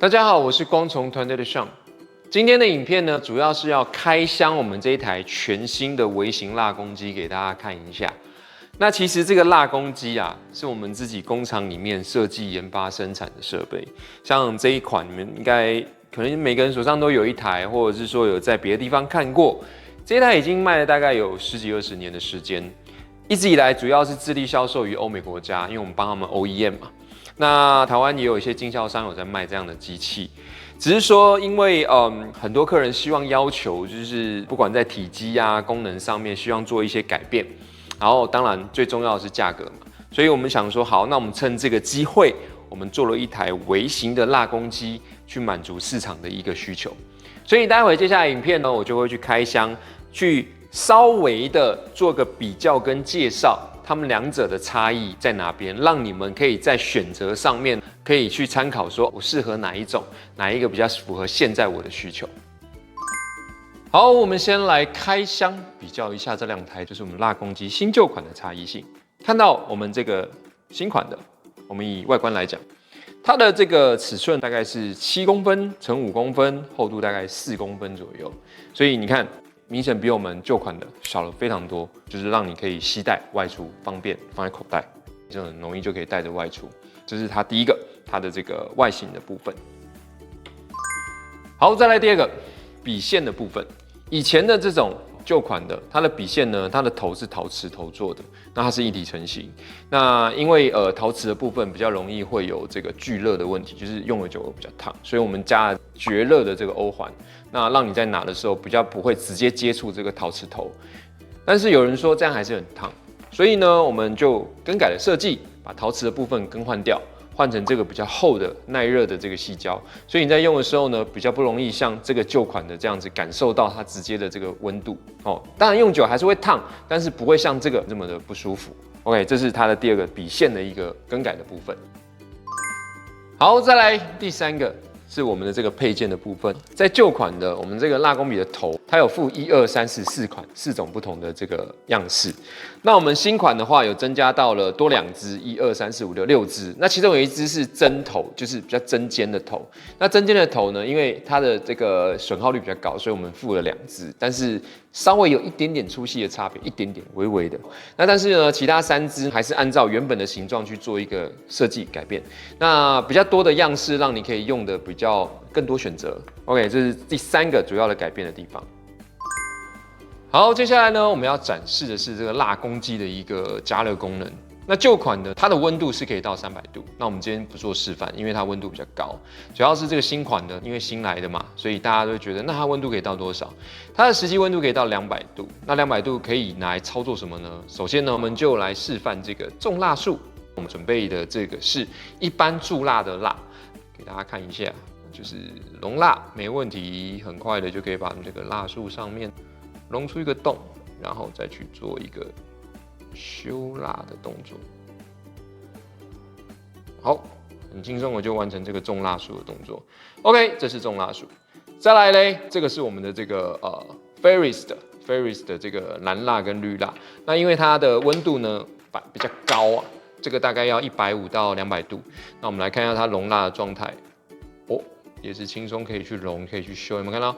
大家好，我是光从团队的 Sean。今天的影片呢，主要是要开箱我们这一台全新的微型蜡公机给大家看一下。那其实这个蜡公机啊，是我们自己工厂里面设计、研发、生产的设备。像这一款，你们应该可能每个人手上都有一台，或者是说有在别的地方看过。这一台已经卖了大概有10几20年的时间，一直以来主要是致力销售于欧美国家，因为我们帮他们 OEM 嘛。那台湾也有一些经销商有在卖这样的机器，只是说因为很多客人希望要求就是不管在体积啊功能上面希望做一些改变，然后当然最重要的是价格嘛，所以我们想说好，那我们趁这个机会，我们做了一台微型的蜡公机去满足市场的一个需求。所以待会接下来影片呢，我就会去开箱，去稍微的做个比较跟介绍。他们两者的差异在哪边，让你们可以在选择上面可以去参考，说我适合哪一种，哪一个比较符合现在我的需求。好，我们先来开箱比较一下这两台，就是我们蜡公机新旧款的差异性。看到我们这个新款的，我们以外观来讲，它的这个尺寸大概是7公分乘5公分，厚度大概4公分左右，所以你看。明显比我们旧款的小了非常多，就是让你可以携带外出方便，放在口袋，就很容易就可以带着外出。这是它第一个，它的这个外形的部分。好，再来第二个，笔线的部分。以前的这种旧款的，它的笔线呢，它的头是陶瓷头做的，那它是一体成型。那因为陶瓷的部分比较容易会有这个聚热的问题，就是用了久了比较烫，所以我们加了绝热的这个欧环。那让你在拿的时候比较不会直接接触这个陶瓷头，但是有人说这样还是很烫，所以呢，我们就更改了设计，把陶瓷的部分更换掉，换成这个比较厚的耐热的这个矽胶，所以你在用的时候呢，比较不容易像这个旧款的这样子感受到它直接的这个温度哦。当然用久还是会烫，但是不会像这个这么的不舒服。OK， 这是它的第二个笔线的一个更改的部分。好，再来第三个。是我们的这个配件的部分，在旧款的我们这个蜡公笔的头，它有附1、2、3、4四种不同的这个样式。那我们新款的话，有增加到了多2支，1、2、3、4、5、6支。那其中有一支是针头，就是比较针尖的头。那针尖的头呢，因为它的这个损耗率比较高，所以我们附了2支，但是稍微有一点点粗细的差别，一点点微微的。那但是呢，其他3支还是按照原本的形状去做一个设计改变。那比较多的样式，让你可以用的比较更多选择。OK， 这是第3个主要的改变的地方。好，接下来呢，我们要展示的是这个蜡公机的一个加热功能。那旧款的它的温度是可以到300度，那我们今天不做示范，因为它温度比较高。主要是这个新款的，因为新来的嘛，所以大家都会觉得那它温度可以到多少？它的实际温度可以到200度。那200度可以拿来操作什么呢？首先呢，我们就来示范这个重蜡术。我们准备的这个是一般铸蜡的蜡，给大家看一下，就是熔蜡，没问题，很快的就可以把这个蜡束上面熔出一个洞，然后再去做一个修蜡的动作。好，很轻松我就完成这个重蜡术的动作。OK， 这是重蜡术。再来嘞，这个是我们的这个Ferris 的这个蓝蜡跟绿蜡。那因为它的温度呢比较高啊，这个大概要150到200度。那我们来看一下它熔蜡的状态。哦，也是轻松可以去熔，可以去修。有没有看到？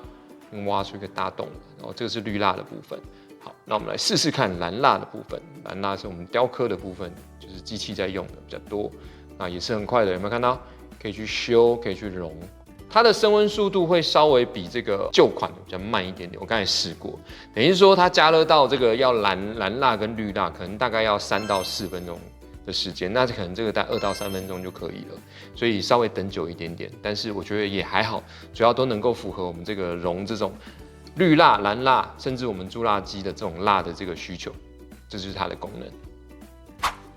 挖出一个大洞。然后这个是绿蜡的部分。好，那我们来试试看蓝蜡的部分。蓝蜡是我们雕刻的部分，就是机器在用的比较多。那也是很快的，有没有看到？可以去修，可以去熔。它的升温速度会稍微比这个旧款的比较慢一点点。我刚才试过，等于说它加热到这个要蓝蜡跟绿蜡，可能大概要3到4分钟的时间。那可能这个大概2到3分钟就可以了，所以稍微等久一点点。但是我觉得也还好，主要都能够符合我们这个熔这种绿蜡、蓝蜡，甚至我们铸蜡机的这种蜡的这个需求，这就是它的功能。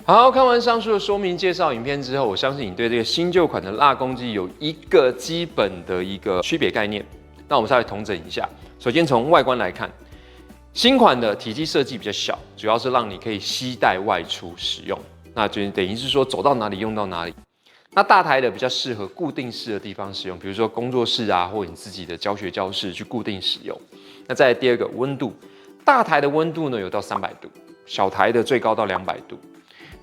好，看完上述的说明介绍影片之后，我相信你对这个新旧款的蜡公机有一个基本的一个区别概念。那我们稍微统整一下，首先从外观来看，新款的体积设计比较小，主要是让你可以携带外出使用，那就等于是说走到哪里用到哪里。那大台的比较适合固定式的地方使用，比如说工作室啊，或你自己的教学教室去固定使用。那再来第二个温度，大台的温度呢有到300度，小台的最高到200度。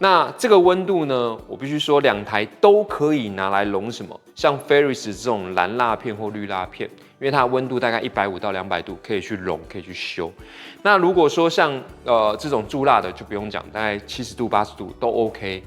那这个温度呢，我必须说2台都可以拿来熔什么像 Ferris 这种蓝蜡片或绿蜡片，因为它的温度大概150到200度，可以去熔，可以去修。那如果说像这种铸蜡的就不用讲，大概70度、80度都 OK。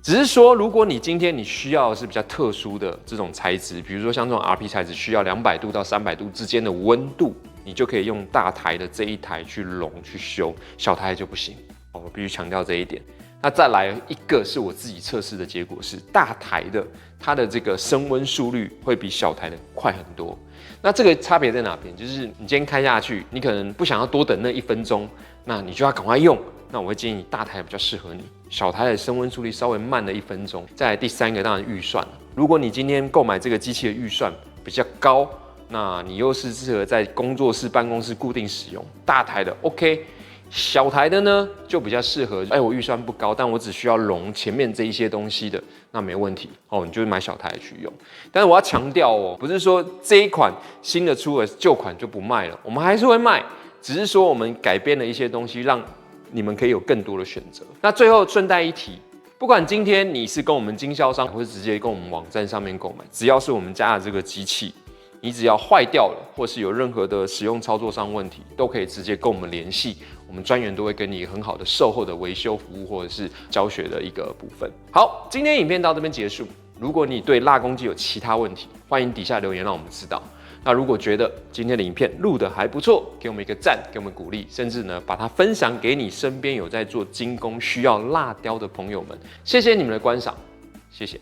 只是说，如果你今天你需要的是比较特殊的这种材质，比如说像这种 RP 材质需要200度到300度之间的温度，你就可以用大台的这一台去熔去修，小台就不行。我必须强调这一点。那再来一个是我自己测试的结果是，大台的它的这个升温速率会比小台的快很多。那这个差别在哪边？就是你今天开下去，你可能不想要多等那1分钟，那你就要赶快用。那我会建议大台比较适合你，小台的升温速率稍微慢了1分钟。再来第3个，当然预算了。如果你今天购买这个机器的预算比较高，那你又是适合在工作室、办公室固定使用，大台的 OK。小台的呢，就比较适合，我预算不高，但我只需要熔前面这一些东西的，那没问题哦，你就买小台去用。但是我要强调哦，不是说这一款新的出了，旧款就不卖了，我们还是会卖，只是说我们改编了一些东西，让你们可以有更多的选择。那最后顺带一提，不管今天你是跟我们经销商，或是直接跟我们网站上面购买，只要是我们家的这个机器，你只要坏掉了，或是有任何的使用操作上问题，都可以直接跟我们联系，我们专员都会给你很好的售后的维修服务，或者是教学的一个部分。好，今天影片到这边结束。如果你对蜡公鸡有其他问题，欢迎底下留言让我们知道。那如果觉得今天的影片录得还不错，给我们一个赞，给我们鼓励，甚至呢把它分享给你身边有在做精工需要蜡雕的朋友们。谢谢你们的观赏，谢谢。